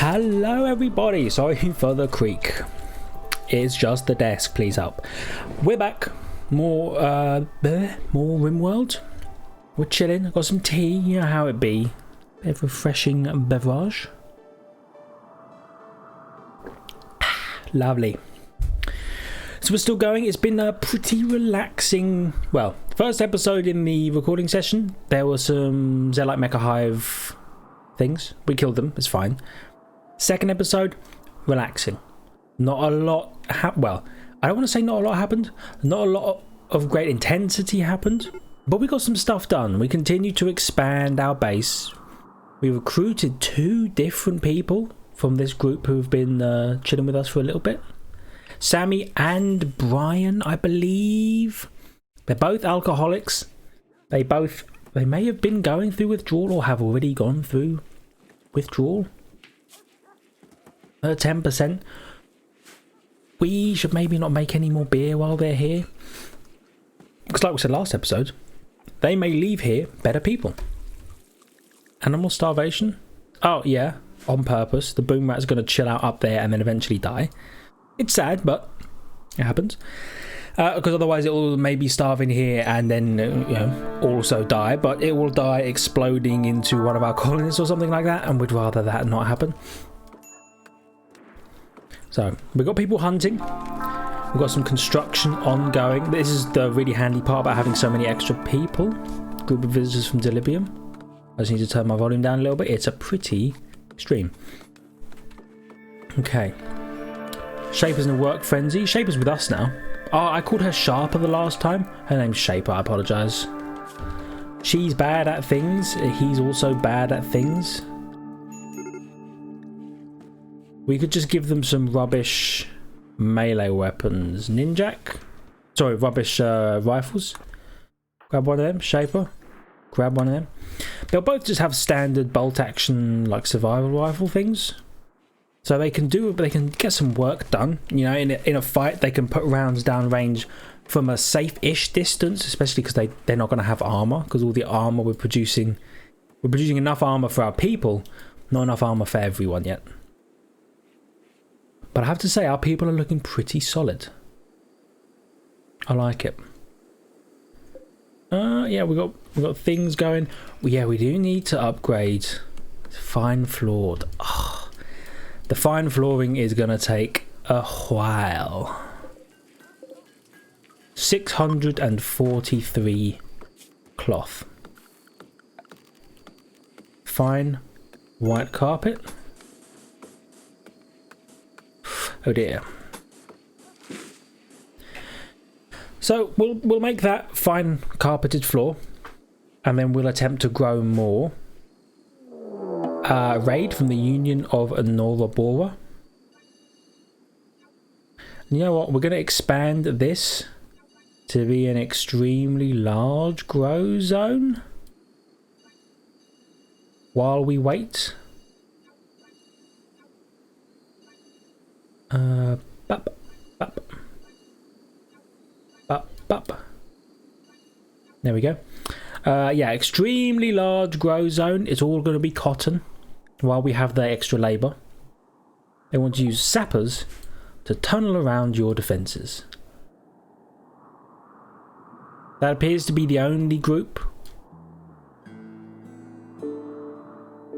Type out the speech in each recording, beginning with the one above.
Hello everybody, sorry for the creak. It's just the desk, please help. We're back. More RimWorld. We're chilling, got some tea, you know how it be. Bit of refreshing beverage. Lovely. So we're still going. It's been a pretty relaxing, well, first episode in the recording session, there were some Zealite Mecha Hive things. We killed them, it's fine. Second episode, relaxing. Not a lot well, I don't want to say not a lot happened. Not a lot of great intensity happened, but we got some stuff done. We continue to expand our base. We recruited 2 different people from this group who've been chilling with us for a little bit. Sammy and Brian, I believe. They're both alcoholics. They may have been going through withdrawal or have already gone through withdrawal. 10%. We should maybe not make any more beer while they're here. Because like we said last episode, they may leave here better people. Animal starvation? Oh yeah, on purpose. The boom rat's going to chill out up there and then eventually die. It's sad, but it happens. Because otherwise it will maybe starve in here and then also die. But it will die exploding into one of our colonies or something like that. And we'd rather that not happen. So, we've got people hunting. We've got some construction ongoing. This is the really handy part about having so many extra people. Group of visitors from Delibium. I just need to turn my volume down a little bit. It's a pretty stream. Okay. Shaper's in a work frenzy. Shaper's with us now. Oh, I called her Sharper the last time. Her name's Shaper, I apologise. She's bad at things. He's also bad at things. We could just give them some rubbish melee weapons. Ninjak? Sorry, rubbish rifles. Grab one of them, Shaper. Grab one of them. They'll both just have standard bolt action, like survival rifle things. So they can get some work done. You know, in a fight, they can put rounds down range from a safe-ish distance, especially because they're not going to have armor. Because all the armor we're producing enough armor for our people, not enough armor for everyone yet. But I have to say, our people are looking pretty solid. I like it. Yeah, we got things going. Yeah, we do need to upgrade. Fine floored. Oh, the fine flooring is gonna take a while. 643 cloth. Fine white carpet. Oh dear. So we'll make that fine carpeted floor, and then we'll attempt to grow more. Raid from the Union of Nora Bora. You know what? We're going to expand this to be an extremely large grow zone while we wait. Bop, bop, bop, bop. There we go. Yeah, extremely large grow zone. It's all going to be cotton while we have the extra labour. They want to use sappers to tunnel around your defences. That appears to be the only group.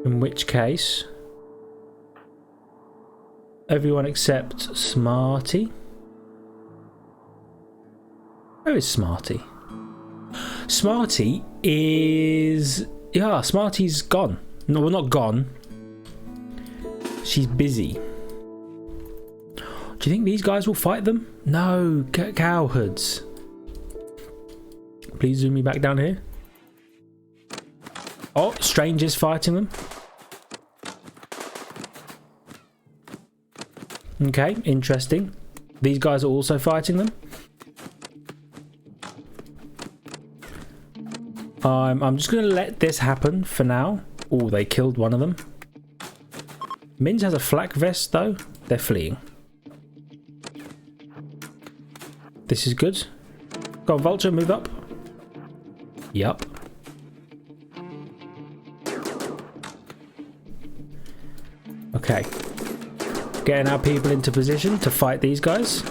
In which case, everyone except Smarty. Where is Smarty? Smarty is... yeah, Smarty's gone. No, well, not gone. She's busy. Do you think these guys will fight them? No, cowherds. Please zoom me back down here. Oh, strangers fighting them. Okay, interesting. These guys are also fighting them. I'm just going to let this happen for now. Oh, they killed one of them. Minge has a flak vest though. They're fleeing. This is good. Go on, Vulture, move up. Yup. Okay. Getting our people into position to fight these guys.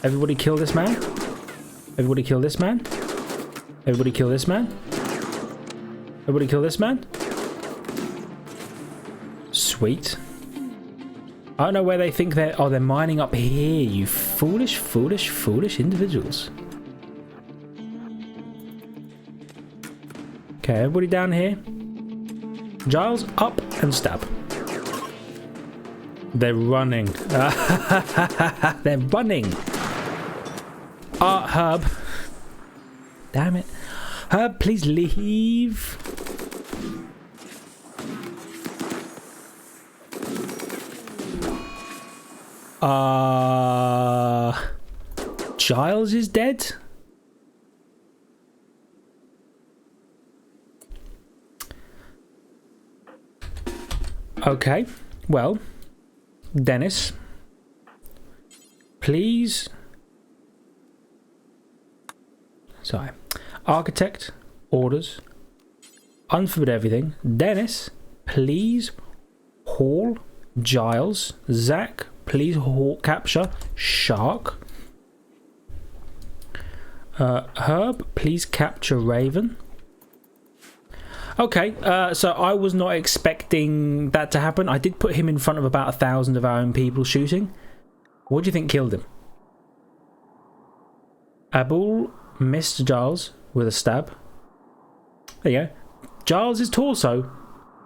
Everybody kill this man. Everybody kill this man. Everybody kill this man. Everybody kill this man. Sweet. I don't know where they think they're... Oh, they're mining up here, you foolish, foolish, foolish individuals. Okay, everybody down here. Giles, up and stab. They're running. They're running. Herb. Damn it. Herb, please leave. Giles is dead? Okay, well, Dennis, please. Sorry. Architect, orders, unforbid everything. Dennis, please haul Giles. Zach, please haul, capture Shark. Herb, please capture Raven. Okay, so I was not expecting that to happen. I did put him in front of about 1,000 of our own people shooting. What do you think killed him? Abul missed Giles with a stab. There you go. Giles' torso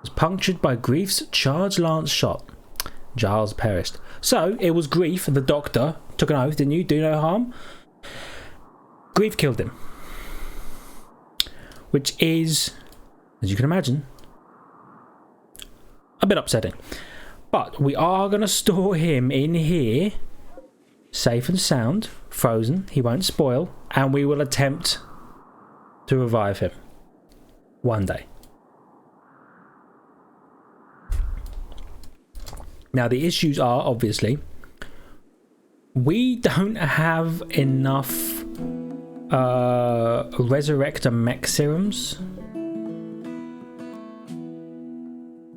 was punctured by Grief's charge lance shot. Giles perished. So, it was Grief, the doctor, took an oath, didn't you? Do no harm. Grief killed him. Which is, as you can imagine, a bit upsetting. But we are going to store him in here, safe and sound, frozen, he won't spoil, and we will attempt to revive him. One day. Now the issues are, obviously, we don't have enough resurrector mech serums.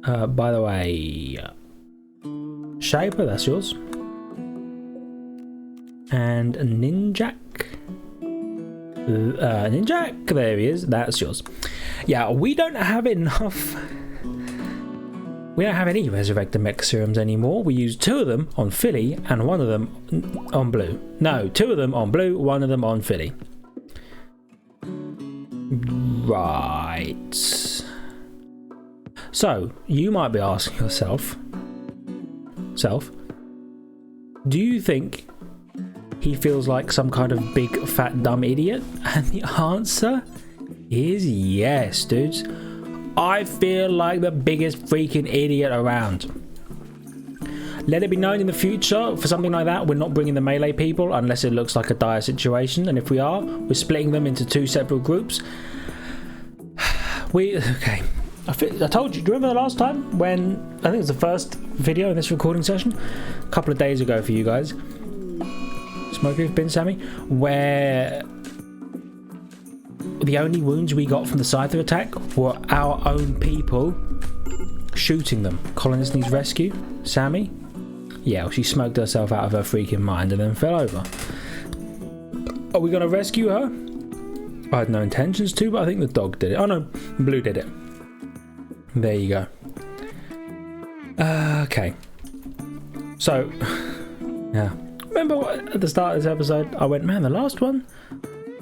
By the way, Shaper, that's yours. And Ninjak. Ninjak, there he is, that's yours. Yeah, we don't have enough. We don't have any resurrector mech serums anymore. We use 2 of them on Philly and 1 of them on Blue. No, 2 of them on Blue, 1 of them on Philly. Right. So, you might be asking yourself, do you think he feels like some kind of big, fat, dumb idiot? And the answer is yes, dudes. I feel like the biggest freaking idiot around. Let it be known in the future, for something like that, we're not bringing the melee people unless it looks like a dire situation. And if we are, we're splitting them into 2 separate groups. Okay. I told you, do you remember the last time when, I think it was the first video in this recording session, a couple of days ago for you guys, Smokey Bin Sammy, where the only wounds we got from the Scyther attack were our own people shooting them. Colonist needs rescue. Sammy? Yeah, well, she smoked herself out of her freaking mind and then fell over. Are we going to rescue her? I had no intentions to, but I think the dog did it. Oh no, Blue did it. There you go. Okay. So, yeah. Remember at the start of this episode, I went, man, the last one,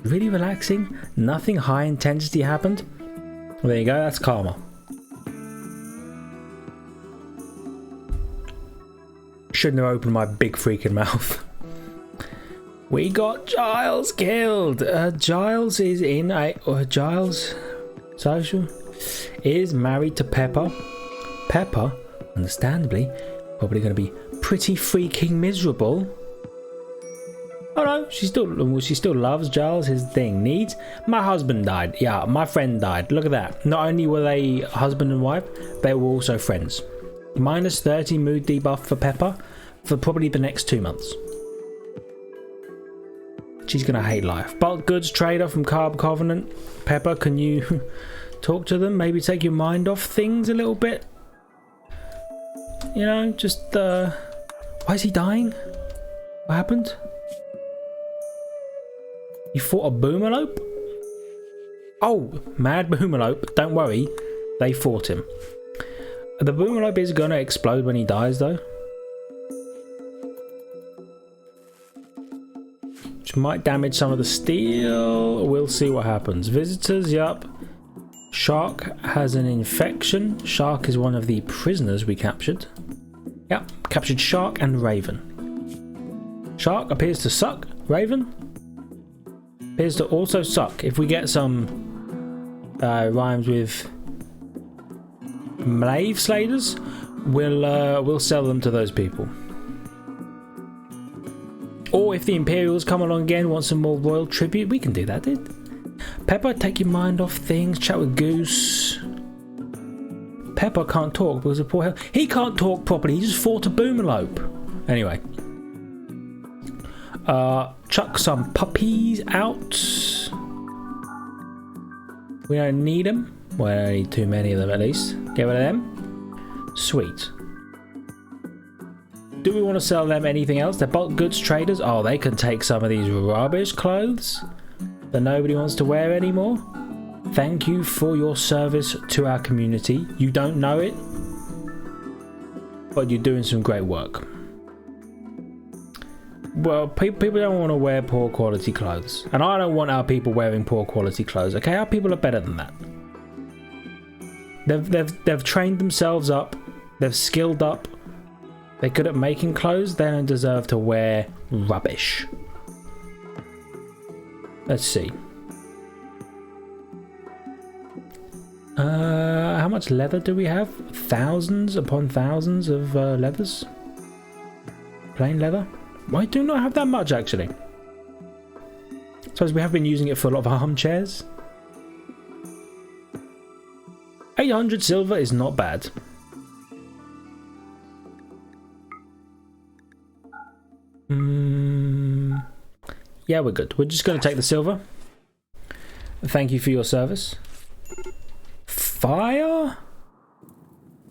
really relaxing, nothing high intensity happened. Well, there you go, that's karma. Shouldn't have opened my big freaking mouth. We got Giles killed. Giles is in a... Giles social is married to Pepper. Pepper, understandably, probably going to be pretty freaking miserable. Oh no, she still loves Giles, his thing. Needs. My husband died. Yeah, my friend died. Look at that. Not only were they husband and wife, they were also friends. Minus 30 mood debuff for Pepper for probably the next 2 months. She's gonna hate life. Bulk goods trader from Carb Covenant. Pepper, can you talk to them? Maybe take your mind off things a little bit? you know, just why is he dying? What happened? He fought a boomerlope? Oh, mad boomerlope. Don't worry, they fought him. The boomerlope is gonna explode when he dies though. Which might damage some of the steel. We'll see what happens. Visitors, yup. Shark has an infection. Shark is one of the prisoners we captured. Yep, captured Shark and Raven. Shark appears to suck. Raven appears to also suck. If we get some rhymes with Slave Sladers, we'll sell them to those people. Or if the Imperials come along again, want some more royal tribute, we can do that, dude. Pepper, take your mind off things. Chat with Goose. Pepper can't talk because of poor health. He can't talk properly. He just fought a boomerlope. Anyway. Chuck some puppies out. We don't need them. Well, I don't need too many of them at least. Get rid of them. Sweet. Do we want to sell them anything else? They're bulk goods traders. Oh, they can take some of these rubbish clothes that nobody wants to wear anymore. Thank you for your service to our community. You don't know it, but you're doing some great work. Well, people don't want to wear poor quality clothes, and I don't want our people wearing poor quality clothes. Okay, our people are better than that. They've trained themselves up. They've skilled up. They're good at making clothes. They don't deserve to wear rubbish. Let's see. How much leather do we have? Thousands upon thousands of leathers. Plain leather. I do not have that much actually. Suppose we have been using it for a lot of armchairs. 800 silver is not bad. Yeah, we're good. We're just going to take the silver. Thank you for your service. Fire?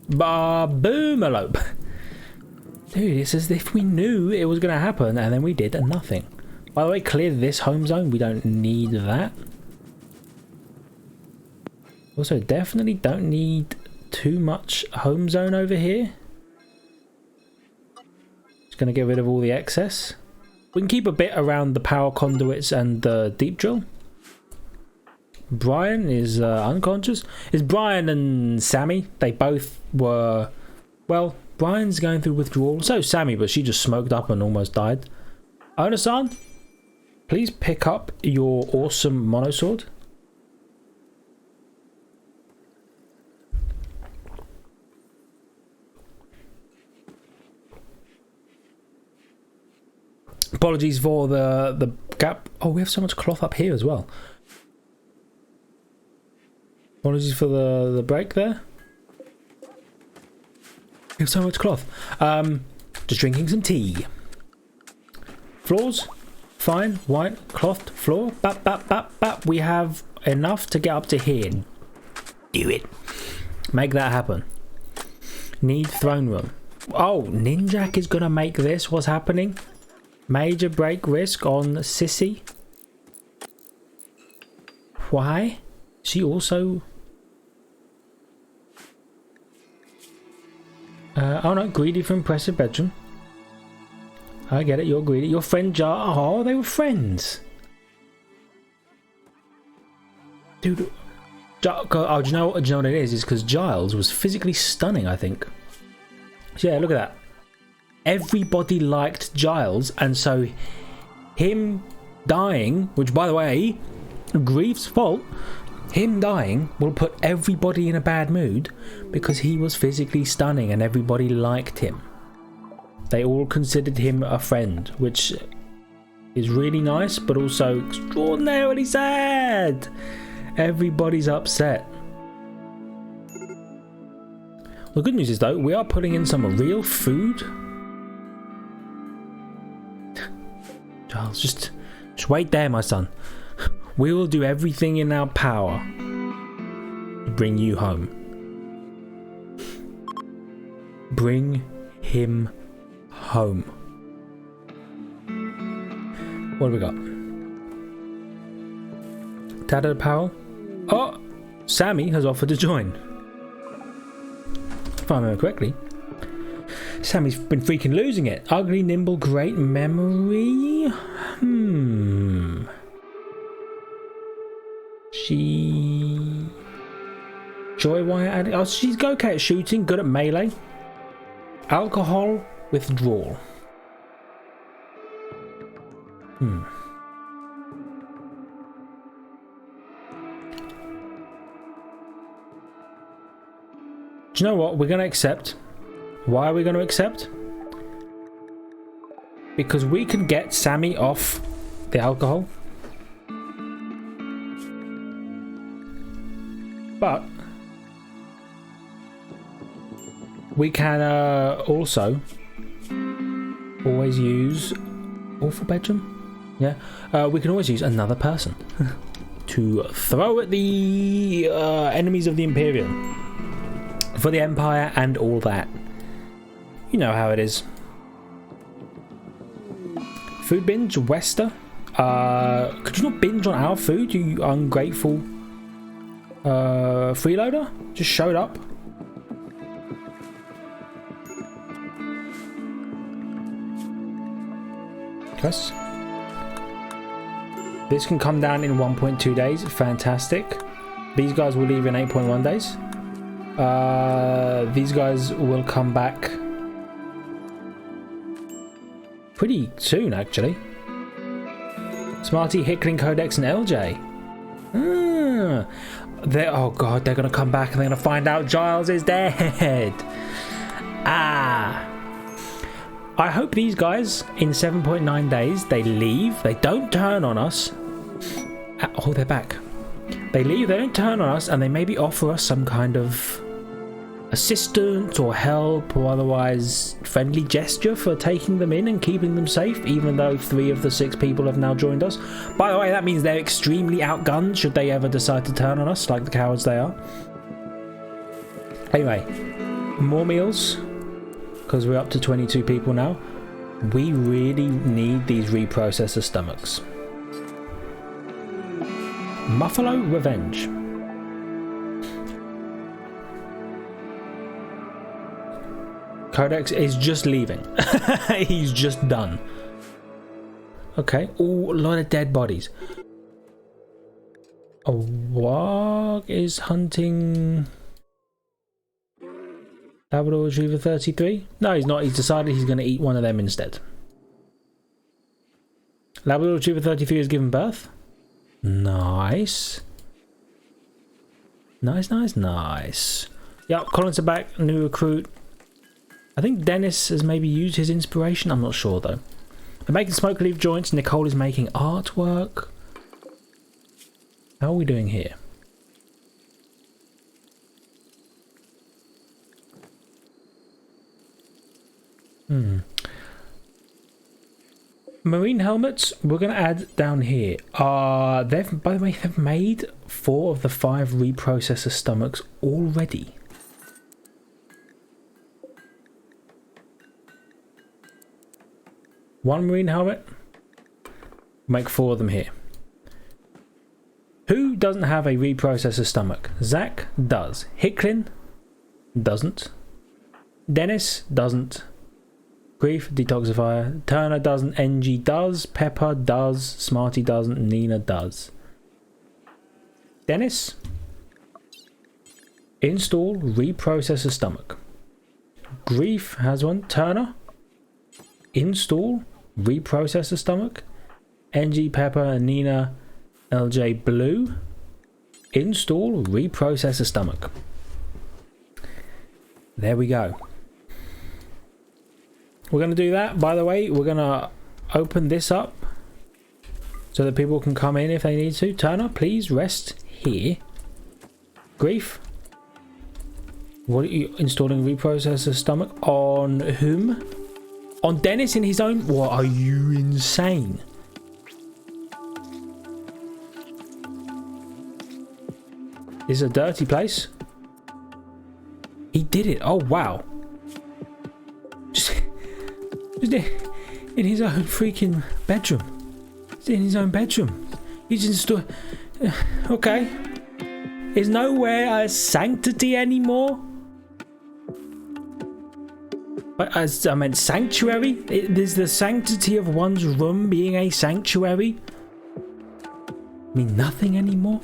Boomerlope. Dude, it's as if we knew it was going to happen and then we did nothing. By the way, clear this home zone. We don't need that. Also, definitely don't need too much home zone over here. Just going to get rid of all the excess. We can keep a bit around the power conduits and the deep drill. Brian is unconscious. Is Brian and Sammy? They both were... Well, Brian's going through withdrawal. So Sammy, but she just smoked up and almost died. Onasan, please pick up your awesome monosword. Apologies for the gap. Oh, we have so much cloth up here as well. Apologies for the break there. We have so much cloth. Just drinking some tea. Floors, fine. White clothed floor. Bap, bap, bap, bap. We have enough to get up to here. Do it. Make that happen. Need throne room. Oh, Ninjak is gonna make this. What's happening? Major break risk on Sissy. Why? She also... oh no, greedy for impressive bedroom. I get it, you're greedy. Your friend Jar... Oh, they were friends. Dude... Oh, do you know what it is? It's because Giles was physically stunning, I think. So yeah, look at that. Everybody liked Giles, and so him dying, which by the way, Grief's fault, him dying will put everybody in a bad mood because he was physically stunning and everybody liked him. They all considered him a friend, which is really nice, but also extraordinarily sad. Everybody's upset. The good news is though, we are putting in some real food. Giles, just wait there, my son. We will do everything in our power to bring you home. Bring him home. What do we got? Dad of the Powell. Oh, Sammy has offered to join. If I remember correctly. Sammy's been freaking losing it. Ugly, nimble, great memory. She... Joy wire addict. Oh, she's okay at shooting, good at melee. Alcohol withdrawal. Do you know what? We're going to accept. Why are we going to accept? Because we can get Sammy off the alcohol. But we can also always use awful bedroom. Yeah, we can always use another person to throw at the enemies of the Imperium for the Empire and all that. You know how it is. Food binge, Wester. Could you not binge on our food, you ungrateful freeloader? Just showed up. Yes. This can come down in 1.2 days. Fantastic. These guys will leave in 8.1 days. These guys will come back pretty soon, actually. Smarty, Hickling, Codex, and LJ. Oh god, they're gonna come back and they're gonna find out Giles is dead. I hope these guys, in 7.9 days, they leave. They don't turn on us. Oh, they're back. They leave, they don't turn on us, and they maybe offer us some kind of assistance or help or otherwise friendly gesture for taking them in and keeping them safe, even though 3 of the 6 people have now joined us. By the way, that means they're extremely outgunned should they ever decide to turn on us like the cowards they are. Anyway, more meals, because we're up to 22 people now. We really need these reprocessor stomachs. Muffalo Revenge. Codex is just leaving. He's just done. Okay. Oh, a lot of dead bodies. A Wog is hunting Labrador Retriever 33? No, he's not. He's decided he's going to eat one of them instead. Labrador Retriever 33 has given birth. Nice. Nice. Yep, Collins are back. New recruit. I think Dennis has maybe used his inspiration. I'm not sure though. They're making smoke leaf joints. Nicole is making artwork. How are we doing here? Marine helmets, we're going to add down here. By the way, they've made 4 of the 5 reprocessor stomachs already. One marine helmet. Make 4 of them here. Who doesn't have a reprocessor stomach? Zach does. Hicklin doesn't. Dennis doesn't. Grief detoxifier. Turner doesn't. NG does. Pepper does. Smarty doesn't. Nina does. Dennis. Install reprocessor stomach. Grief has one. Turner. Install reprocessor stomach. NG Pepper, Nina, LJ Blue. Install reprocessor stomach. There we go. We're going to do that. By the way, we're going to open this up so that people can come in if they need to. Turner, please rest here. Grief. What are you installing reprocessor stomach on whom? On Dennis in his own? What, are you insane? This is a dirty place. He did it. Oh, wow. He's in his own freaking bedroom. He's in his own bedroom. He's installed. Okay. Is nowhere a sanctity anymore? I meant sanctuary? Is the sanctity of one's room being a sanctuary mean nothing anymore?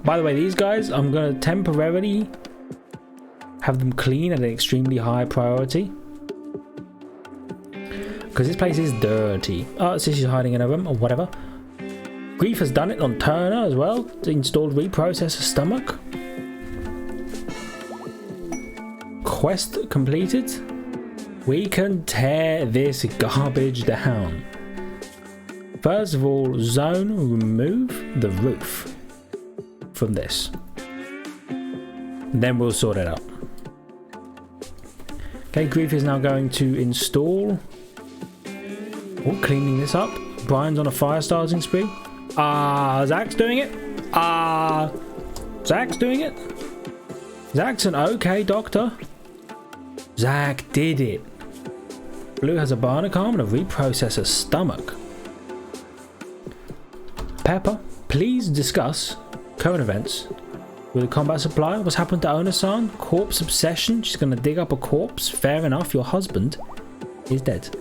By the way, these guys, I'm going to temporarily have them clean at an extremely high priority. Because this place is dirty. Oh, so she's hiding in a room or whatever. Grief has done it on Turner as well. Installed reprocessor stomach. Quest completed. We can tear this garbage down. First of all, zone remove the roof from this. Then we'll sort it out. Okay, Grief is now going to install. Oh, cleaning this up. Brian's on a fire starting spree. Zach's doing it. Zach's doing it. Zach's an okay doctor. Zach did it. Blue has a Barnacom and a reprocessor stomach. Pepper, please discuss current events with a combat supply. What's happened to Ona-san? Corpse obsession. She's going to dig up a corpse. Fair enough. Your husband is dead.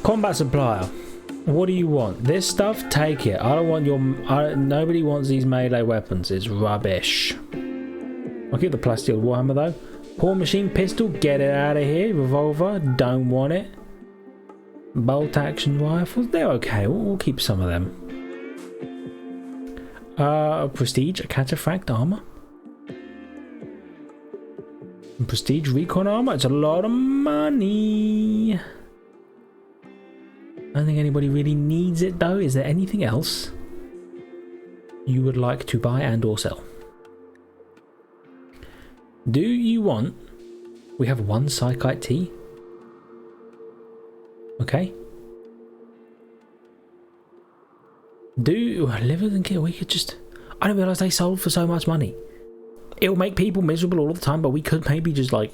Combat supplier. What do you want? This stuff? Take it. I don't want your... nobody wants these melee weapons. It's rubbish. I'll keep the plasteel warhammer though. Paw machine pistol. Get it out of here. Revolver. Don't want it. Bolt action rifles. They're okay. We'll keep some of them. Prestige. A cataphract armor. Prestige recon armor. It's a lot of money. I don't think anybody really needs it though. Is there anything else you would like to buy and or sell? Do you want... We have one Psychite tea. Okay. Liver and kill. We could just... I didn't realise they sold for so much money. It'll make people miserable all the time, but we could maybe just like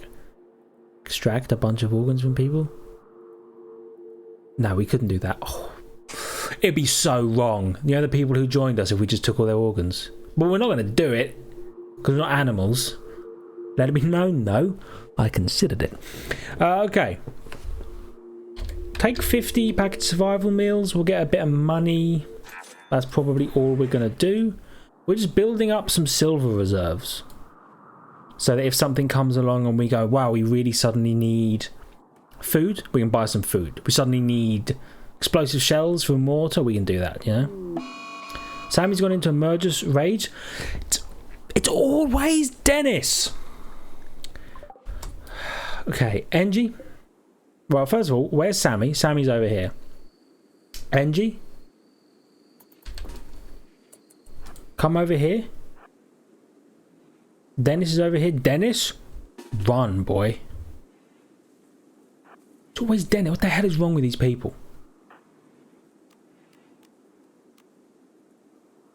extract a bunch of organs from people. No, we couldn't do that. Oh, it'd be so wrong. You know, the people who joined us if we just took all their organs. But we're not going to do it because we're not animals. Let it be known, though, I considered it. Okay. Take 50 packet survival meals. We'll get a bit of money. That's probably all we're going to do. We're just building up some silver reserves. So that if something comes along and we go, wow, we really suddenly need food, we can buy some food. We suddenly need explosive shells for mortar, we can do that, you know? Sammy's gone into a murderous rage. It's always Dennis! Okay, Engie. Well, first of all, where's Sammy? Sammy's over here. Engie. Come over here. Dennis is over here. Dennis, run, boy. It's always Dennis. What the hell is wrong with these people?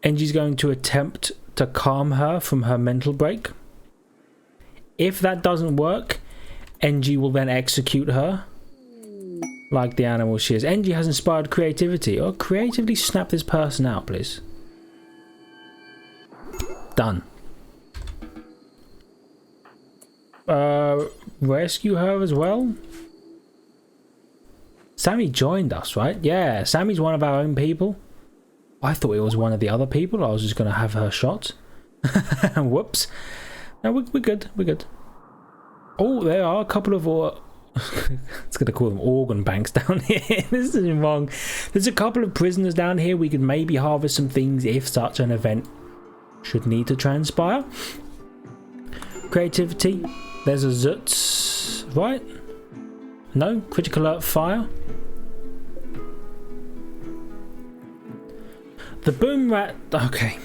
Engie's going to attempt to calm her from her mental break. If that doesn't work, Engie will then execute her like the animal she is. Engie has inspired creativity. Oh, creatively snap this person out, please. Done. Rescue her as well. Sammy joined us, right? Yeah, Sammy's one of our own people. I thought it was one of the other people. I was just going to have her shot. Whoops. No, we're good. We're good. Oh, there are a couple of... it's going to call them organ banks down here. This is wrong. There's a couple of prisoners down here. We could maybe harvest some things if such an event should need to transpire. Creativity. There's a Zutz, right? No? Critical alert fire. The boom rat... Okay.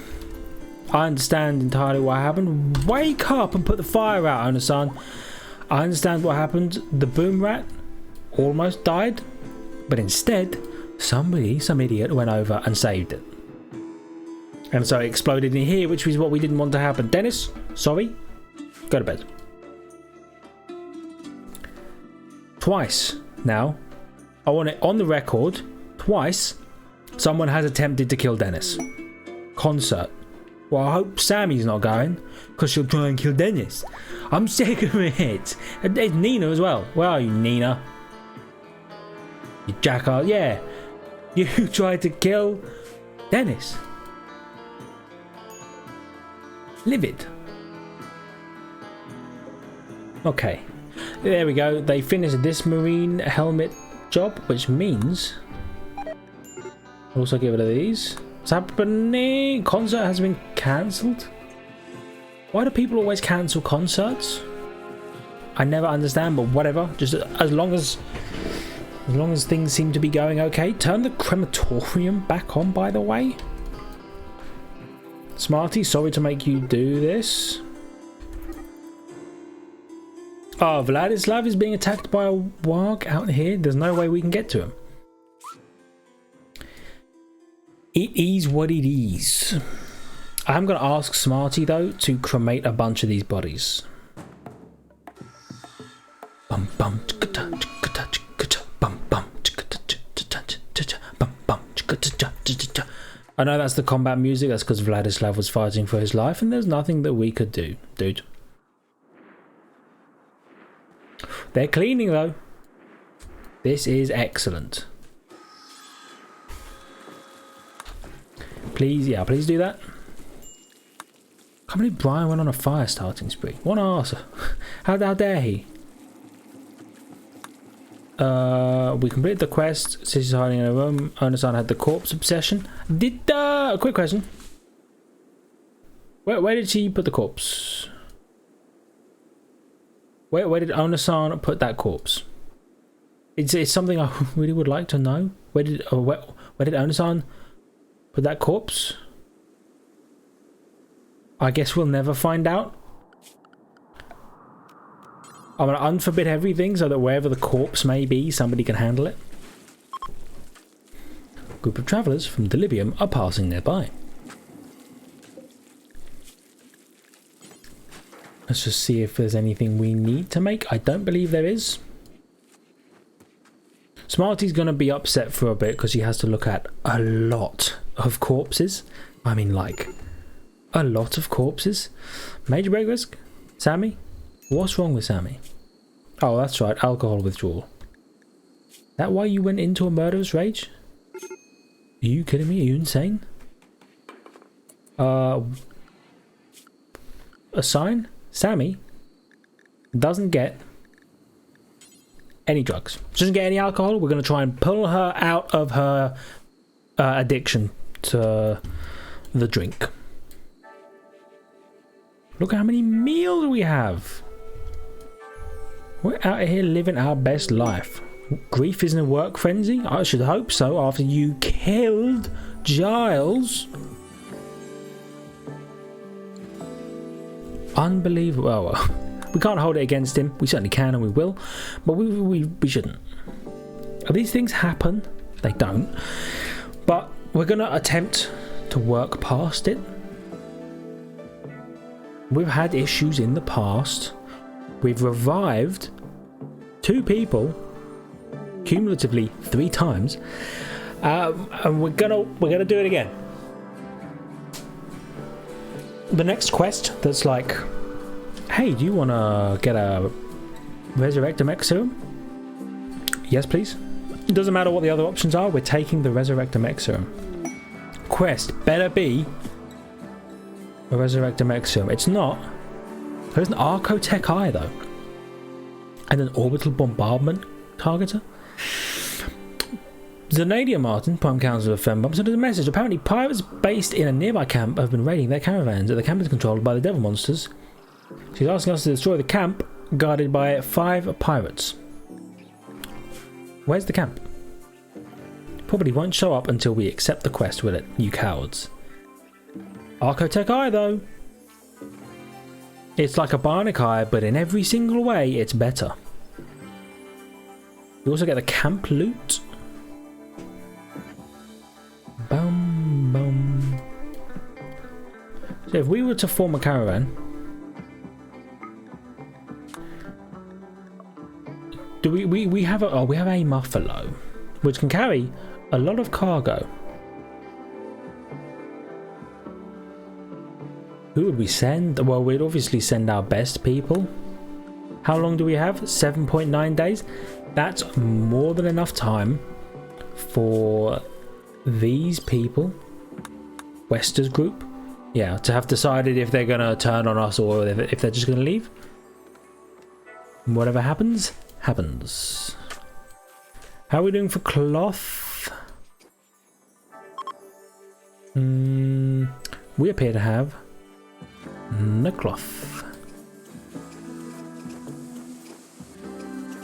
I understand entirely what happened. Wake up and put the fire out, Ona-san. I understand what happened. The boom rat almost died. But instead, some idiot went over and saved it. And so it exploded in here, which was what we didn't want to happen. Dennis, sorry. Go to bed. twice now. I want it on the record. Twice, someone has attempted to kill Dennis. Concert. Well, I hope Sammy's not going, because she'll try and kill Dennis. I'm sick of it. And there's Nina as well. Where are you, Nina? You jackass. Yeah. You tried to kill Dennis. Livid. Okay. There we go. They finished this marine helmet job, which means I'll also get rid of these. What's happening? Concert has been cancelled. Why do people always cancel concerts? I never understand, but whatever. Just as long as things seem to be going okay. Turn the crematorium back on, by the way. Smarty, sorry to make you do this. Oh, Vladislav is being attacked by a warg out here. There's no way we can get to him. It is what it is. I'm going to ask Smarty, though, to cremate a bunch of these bodies. Bum bum bum bum. I know that's the combat music. That's because Vladislav was fighting for his life, and there's nothing that we could do, dude. They're cleaning, though. This is excellent. Please, yeah, please do that. I can't believe Brian went on a fire starting spree. What an arse. How dare he? We completed the quest. Sissy's hiding in a room. Onasan had the corpse obsession. Quick question. Where did she put the corpse? Where did Onasan put that corpse? It's something I really would like to know. Where did Onasan put that corpse? I guess we'll never find out. I'm going to unforbid everything so that wherever the corpse may be, somebody can handle it. A group of travellers from Delibium are passing nearby. Let's just see if there's anything we need to make. I don't believe there is. Smarty's going to be upset for a bit because he has to look at a lot of corpses. I mean, like, a lot of corpses. Major break risk? Sammy? What's wrong with Sammy? Oh, that's right, alcohol withdrawal. That why you went into a murderous rage? Are you kidding me? Are you insane? A sign? Sammy doesn't get any drugs. She doesn't get any alcohol. We're going to try and pull her out of her addiction to the drink. Look at how many meals we have. We're out here living our best life. Grief isn't a work frenzy? I should hope so after you killed Giles. Unbelievable. Well, we can't hold it against him. We certainly can and we will. But we shouldn't. These things happen. They don't. But we're going to attempt to work past it. We've had issues in the past. We've revived 2 people cumulatively 3 times, and we're gonna do it again. The next quest that's like, hey, do you want to get a resurrector mech serum? Yes, please. It doesn't matter what the other options are. We're taking the resurrector mech serum. Quest better be a resurrector mech serum. It's not. There's an Archotech Eye though, and an orbital bombardment targeter. Zanadia Martin, Prime Council of Fembomb, sent us a message. Apparently, pirates based in a nearby camp have been raiding their caravans. The camp is controlled by the devil monsters. She's asking us to destroy the camp, guarded by 5 pirates. Where's the camp? Probably won't show up until we accept the quest, will it, you cowards? Archotech Eye, though. It's like a bionic eye, but in every single way, it's better. We also get the camp loot. Boom, boom. So if we were to form a caravan, Do we have a muffalo, which can carry a lot of cargo. Who would we send? Well, we'd obviously send our best people. How long do we have? 7.9 days. That's more than enough time for these people, Wester's group, yeah, to have decided if they're gonna turn on us or if they're just gonna leave. Whatever happens, happens. How are we doing for cloth? We appear to have no cloth.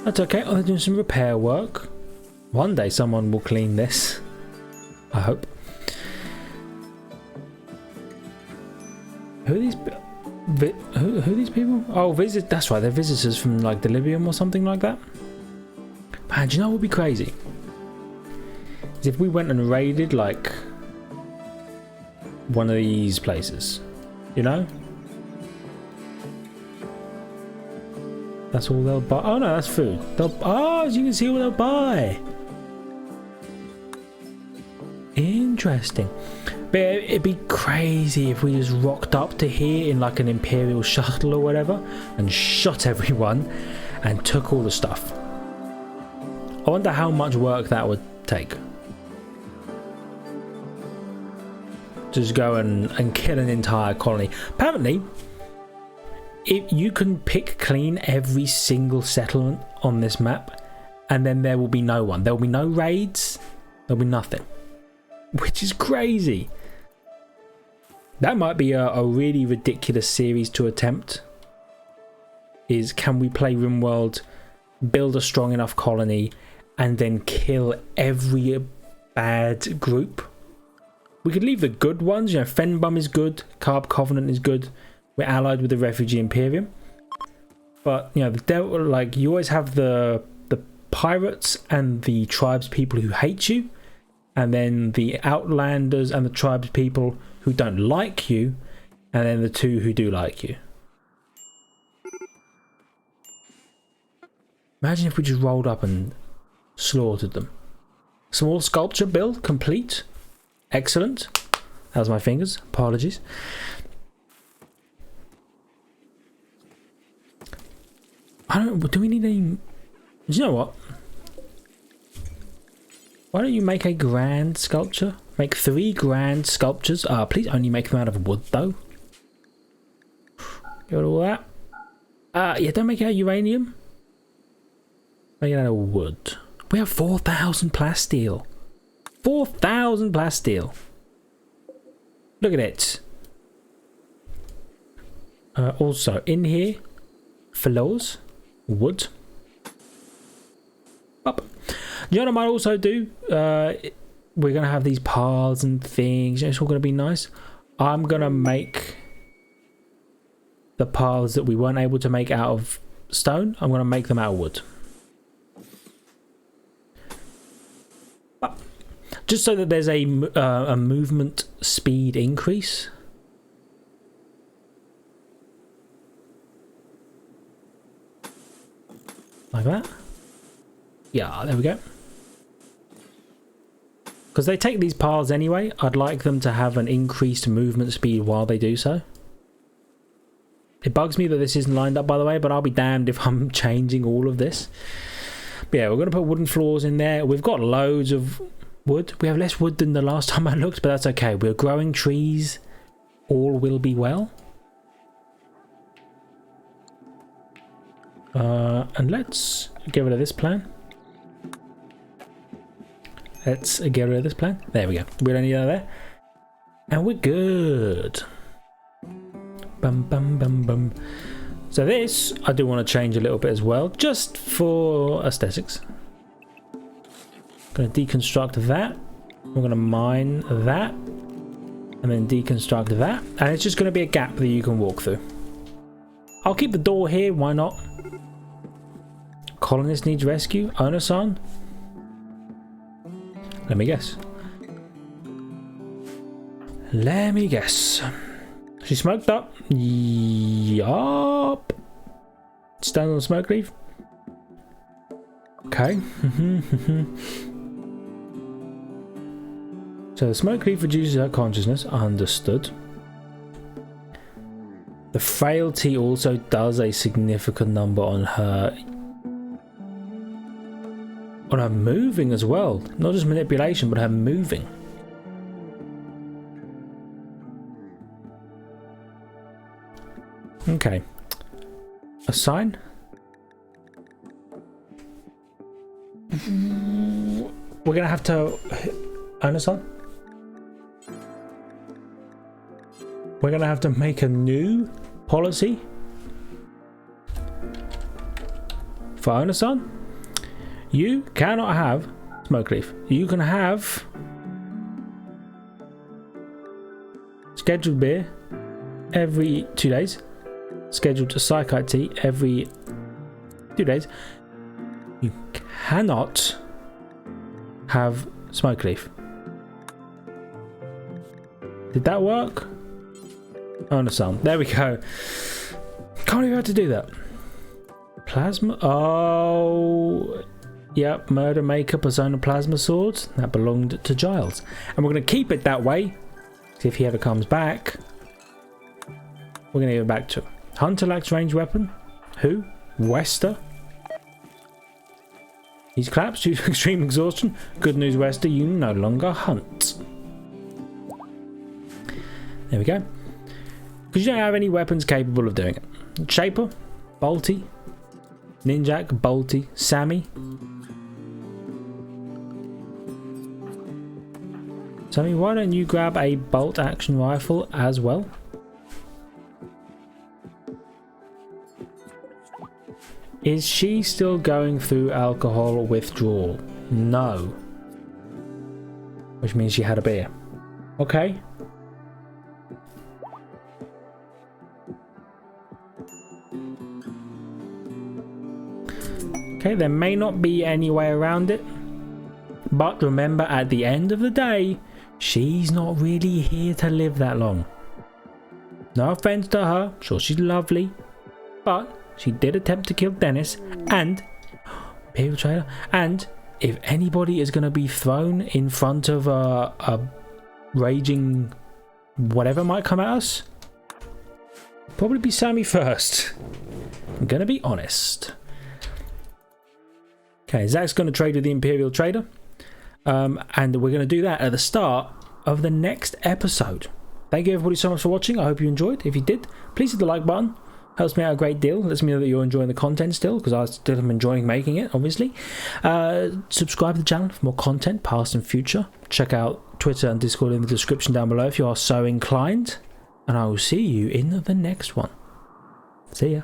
That's okay. Oh, they're doing some repair work. One day someone will clean this, I hope. Who are these? Who are these people? Oh, that's right. They're visitors from like Delibium or something like that. Man, do you know what would be crazy? Is if we went and raided like one of these places, you know? That's all they'll buy. Oh no, that's food. As you can see, what they'll buy. Interesting. But it'd be crazy if we just rocked up to here in like an Imperial shuttle or whatever and shot everyone and took all the stuff. I wonder how much work that would take. Just go and kill an entire colony. Apparently, if you can pick clean every single settlement on this map, and then there will be no one. There will be no raids. There will be nothing. Which is crazy. That might be a really ridiculous series to attempt. Is can we play RimWorld, build a strong enough colony, and then kill every bad group? We could leave the good ones. You know, Fenbum is good. Carb Covenant is good. We're allied with the Refugee Imperium. But, you know, like you always have the pirates and the tribes people who hate you. And then the Outlanders and the tribes people who don't like you. And then the two who do like you. Imagine if we just rolled up and slaughtered them. Small sculpture build complete. Excellent. That was my fingers. Apologies. Do we need any... Do you know what? Why don't you make a grand sculpture? Make 3 grand sculptures. Please only make them out of wood, though. Got all that. Yeah, don't make it out of uranium. Make it out of wood. We have 4,000 plasteel. 4,000 plasteel. Look at it. Also, in here, floors, wood. Up. You know what I might also do? We're going to have these paths and things. It's all going to be nice. I'm going to make the paths that we weren't able to make out of stone. I'm going to make them out of wood. Just so that there's a movement speed increase. Like that. Yeah, there we go. Because they take these paths anyway, I'd like them to have an increased movement speed while they do so. It bugs me that this isn't lined up, by the way, but I'll be damned if I'm changing all of this. But yeah, we're going to put wooden floors in there. We've got loads of wood. We have less wood than the last time I looked, but that's okay. We're growing trees. All will be well. And let's get rid of this plan. Let's get rid of this plan. There we go. We don't need that there. And we're good. Bum, bum, bum, bum. So this, I do want to change a little bit as well, just for aesthetics. Going to deconstruct that. We're going to mine that. And then deconstruct that. And it's just going to be a gap that you can walk through. I'll keep the door here. Why not? Colonist needs rescue. Onasan. Let me guess. Let me guess. She smoked up. Yup. Stand on the smoke leaf. Okay. So the smoke leaf reduces her consciousness. Understood. The frailty also does a significant number on her moving as well. Not just manipulation, but her moving. Okay. Assign. We're gonna have to own a son. We're gonna have to make a new policy for owner son. You cannot have smoke leaf. You can have scheduled beer every 2 days, scheduled psychite tea every 2 days. You cannot have smoke leaf. Did that work? Oh, no, son. There we go. Can't even have to do that. Plasma. Oh, yep. Murder Maker Persona Plasma Swords. That belonged to Giles, and we're going to keep it that way. If he ever comes back, we're going to give it back to him. Hunter lacks ranged weapon. Who? Wester. He's collapsed due to extreme exhaustion. Good news, Wester. You no longer hunt. There we go. Because you don't have any weapons capable of doing it. Shaper, Bolty, Ninjak, Bolty, Sammy. Sammy, why don't you grab a bolt action rifle as well? Is she still going through alcohol withdrawal? No. Which means she had a beer. Okay. Okay, there may not be any way around it, but remember, at the end of the day, she's not really here to live that long. No offense to her, sure she's lovely, but she did attempt to kill Dennis, and Imperial Trader, and if anybody is going to be thrown in front of a raging whatever might come at us, probably be Sammy first. I'm going to be honest. Okay, Zach's going to trade with the Imperial Trader, and we're going to do that at the start of the next episode. Thank you everybody so much for watching. I hope you enjoyed. If you did, please hit the like button. Helps me out a great deal. Lets me know that you're enjoying the content still, because I still am enjoying making it, obviously. Subscribe to the channel for more content, past and future. Check out Twitter and Discord in the description down below if you are so inclined. And I will see you in the next one. See ya.